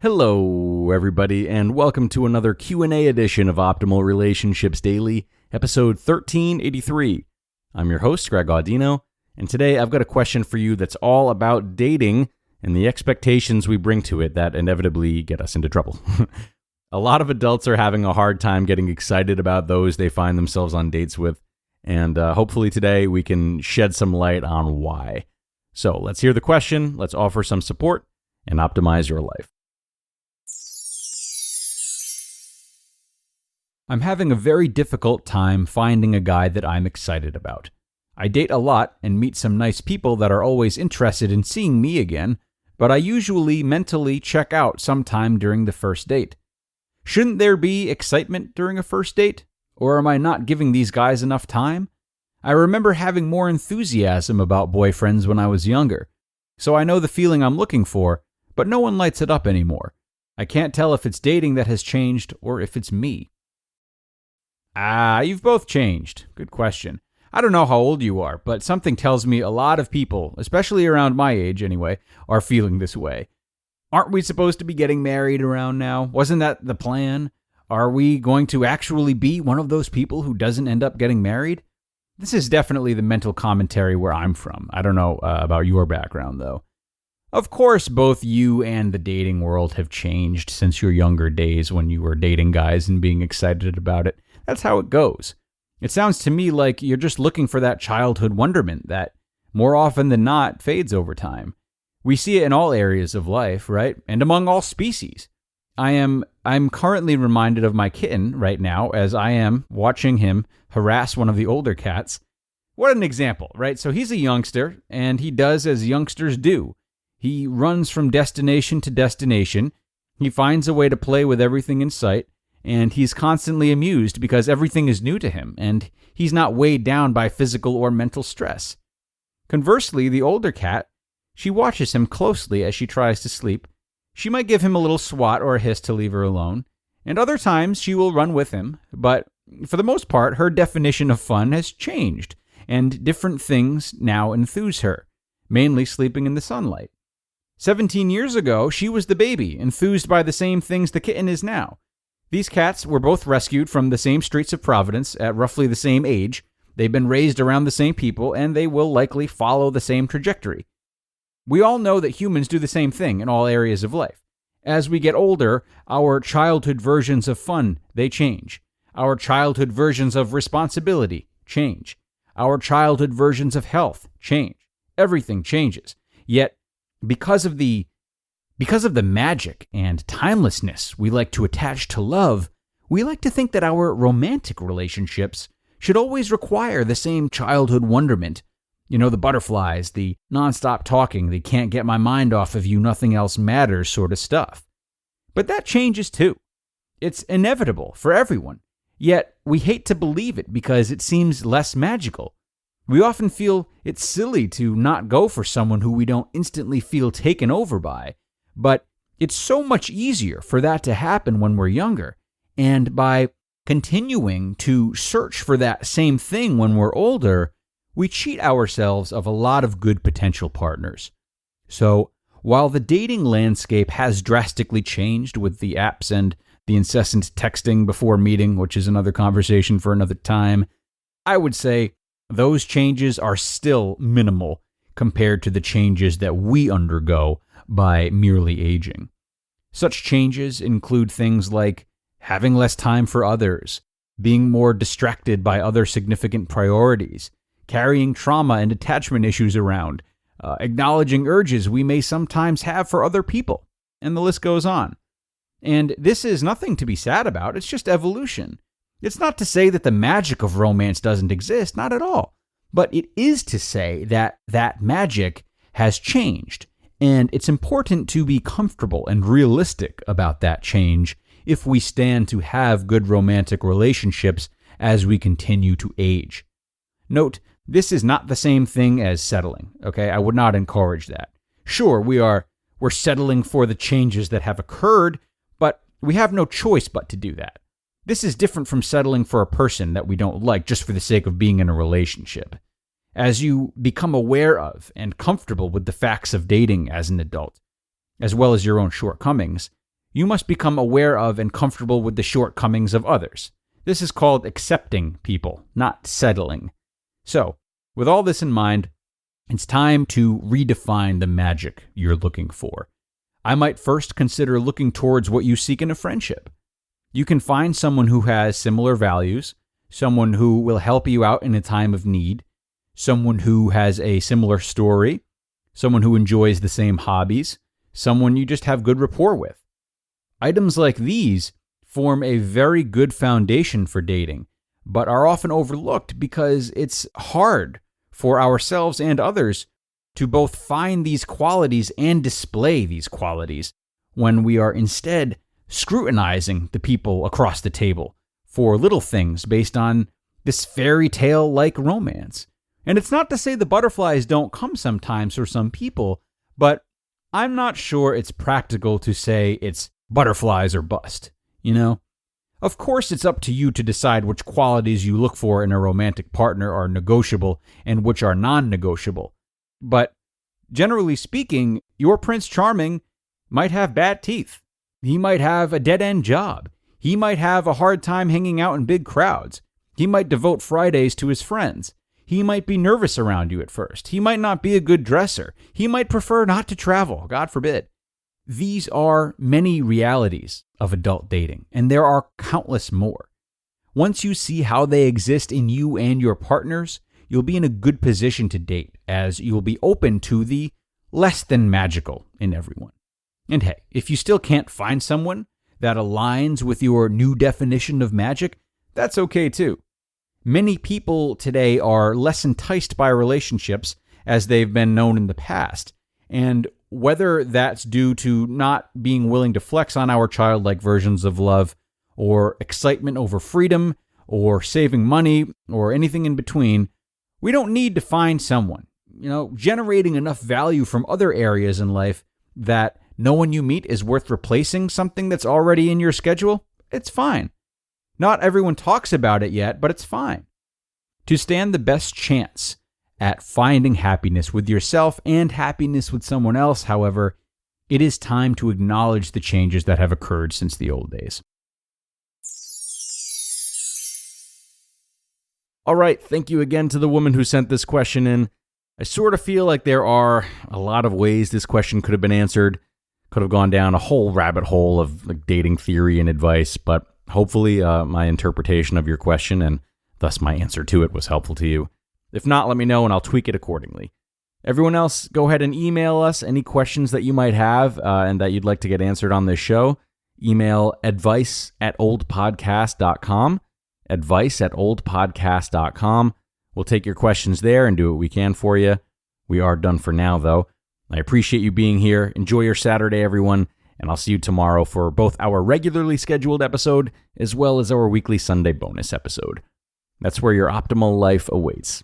Hello, everybody, and welcome to another Q&A edition of Optimal Relationships Daily, episode 1383. I'm your host, Greg Audino, and today I've got a question for you that's all about dating and the expectations we bring to it that inevitably get us into trouble. A lot of adults are having a hard time getting excited about those they find themselves on dates with, and hopefully today we can shed some light on why. So let's hear the question, let's offer some support, and optimize your life. I'm having a very difficult time finding a guy that I'm excited about. I date a lot and meet some nice people that are always interested in seeing me again, but I usually mentally check out sometime during the first date. Shouldn't there be excitement during a first date? Or am I not giving these guys enough time? I remember having more enthusiasm about boyfriends when I was younger, so I know the feeling I'm looking for, but no one lights it up anymore. I can't tell if it's dating that has changed or if it's me. You've both changed. Good question. I don't know how old you are, but something tells me a lot of people, especially around my age anyway, are feeling this way. Aren't we supposed to be getting married around now? Wasn't that the plan? Are we going to actually be one of those people who doesn't end up getting married? This is definitely the mental commentary where I'm from. I don't know about your background, though. Of course, both you and the dating world have changed since your younger days when you were dating guys and being excited about it. That's how it goes. It sounds to me like you're just looking for that childhood wonderment that, more often than not, fades over time. We see it in all areas of life, right? And among all species. I'm currently reminded of my kitten right now as I am watching him harass one of the older cats. What an example, right? So he's a youngster, and he does as youngsters do. He runs from destination to destination. He finds a way to play with everything in sight. And he's constantly amused because everything is new to him, and he's not weighed down by physical or mental stress. Conversely, the older cat, she watches him closely as she tries to sleep. She might give him a little swat or a hiss to leave her alone, and other times she will run with him, but for the most part, her definition of fun has changed, and different things now enthuse her, mainly sleeping in the sunlight. 17 years ago, she was the baby, enthused by the same things the kitten is now. These cats were both rescued from the same streets of Providence at roughly the same age. They've been raised around the same people, and they will likely follow the same trajectory. We all know that humans do the same thing in all areas of life. As we get older, our childhood versions of fun, they change. Our childhood versions of responsibility change. Our childhood versions of health change. Everything changes. Yet, because of the magic and timelessness we like to attach to love, we like to think that our romantic relationships should always require the same childhood wonderment. You know, the butterflies, the nonstop talking, the can't get my mind off of you, nothing else matters sort of stuff. But that changes too. It's inevitable for everyone. Yet we hate to believe it because it seems less magical. We often feel it's silly to not go for someone who we don't instantly feel taken over by. But it's so much easier for that to happen when we're younger. And by continuing to search for that same thing when we're older, we cheat ourselves of a lot of good potential partners. So while the dating landscape has drastically changed with the apps and the incessant texting before meeting, which is another conversation for another time, I would say those changes are still minimal compared to the changes that we undergo by merely aging. Such changes include things like having less time for others, being more distracted by other significant priorities, carrying trauma and attachment issues around, acknowledging urges we may sometimes have for other people, and the list goes on. And this is nothing to be sad about, it's just evolution. It's not to say that the magic of romance doesn't exist, not at all. But it is to say that that magic has changed. And it's important to be comfortable and realistic about that change if we stand to have good romantic relationships as we continue to age. Note, this is not the same thing as settling, okay? I would not encourage that. Sure, we're settling for the changes that have occurred, but we have no choice but to do that. This is different from settling for a person that we don't like just for the sake of being in a relationship. As you become aware of and comfortable with the facts of dating as an adult, as well as your own shortcomings, you must become aware of and comfortable with the shortcomings of others. This is called accepting people, not settling. So, with all this in mind, it's time to redefine the magic you're looking for. I might first consider looking towards what you seek in a friendship. You can find someone who has similar values, someone who will help you out in a time of need, someone who has a similar story, someone who enjoys the same hobbies, someone you just have good rapport with. Items like these form a very good foundation for dating, but are often overlooked because it's hard for ourselves and others to both find these qualities and display these qualities when we are instead scrutinizing the people across the table for little things based on this fairy tale-like romance. And it's not to say the butterflies don't come sometimes for some people, but I'm not sure it's practical to say it's butterflies or bust, you know? Of course, it's up to you to decide which qualities you look for in a romantic partner are negotiable and which are non-negotiable. But generally speaking, your Prince Charming might have bad teeth. He might have a dead-end job. He might have a hard time hanging out in big crowds. He might devote Fridays to his friends. He might be nervous around you at first. He might not be a good dresser. He might prefer not to travel, God forbid. These are many realities of adult dating, and there are countless more. Once you see how they exist in you and your partners, you'll be in a good position to date, as you'll be open to the less than magical in everyone. And hey, if you still can't find someone that aligns with your new definition of magic, that's okay too. Many people today are less enticed by relationships as they've been known in the past, and whether that's due to not being willing to flex on our childlike versions of love, or excitement over freedom, or saving money, or anything in between, we don't need to find someone, generating enough value from other areas in life that no one you meet is worth replacing something that's already in your schedule. It's fine. Not everyone talks about it yet, but it's fine. To stand the best chance at finding happiness with yourself and happiness with someone else, however, it is time to acknowledge the changes that have occurred since the old days. All right, thank you again to the woman who sent this question in. I sort of feel like there are a lot of ways this question could have been answered. Could have gone down a whole rabbit hole of dating theory and advice, but hopefully my interpretation of your question and thus my answer to it was helpful to you. If not, let me know and I'll tweak it accordingly. Everyone else, go ahead and email us any questions that you might have and that you'd like to get answered on this show. Email advice@oldpodcast.com. Advice@oldpodcast.com. We'll take your questions there and do what we can for you. We are done for now, though. I appreciate you being here. Enjoy your Saturday, everyone, and I'll see you tomorrow for both our regularly scheduled episode as well as our weekly Sunday bonus episode. That's where your optimal life awaits.